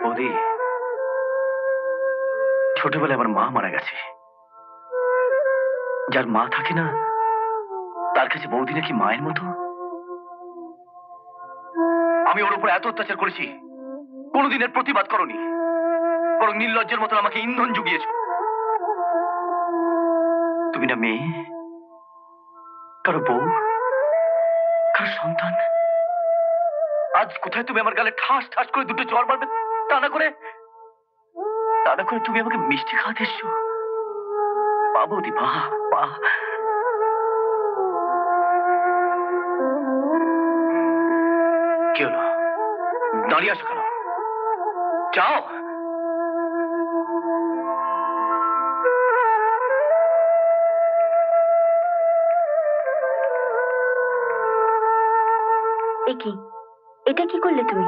বৌদি, ছোটবেলায় আমার মা মারা গেছে। যার মা থাকে না, তার কাছে বৌদি নাকি মায়ের মতো। আমি ওর উপর এত অত্যাচার করেছি, কোনোদিনের প্রতিবাদ করনি, বরং নির্লজ্জের মতো আমাকে ইন্ধন জুগিয়েছ। তুমি না মেয়ে, কারো বউ, কারো সন্তান। আজ কোথায় তুমি আমার গালে ঠাস ঠাস করে দুটো চড় মারবে, তা না করে তুমি আমাকে মিষ্টি খাওয়াতে এসছো। পা বৌদি, পা পা। কি হলো, দাঁড়িয়ে আছো কেন? যাও। এ কি, এটা কি করলে তুমি?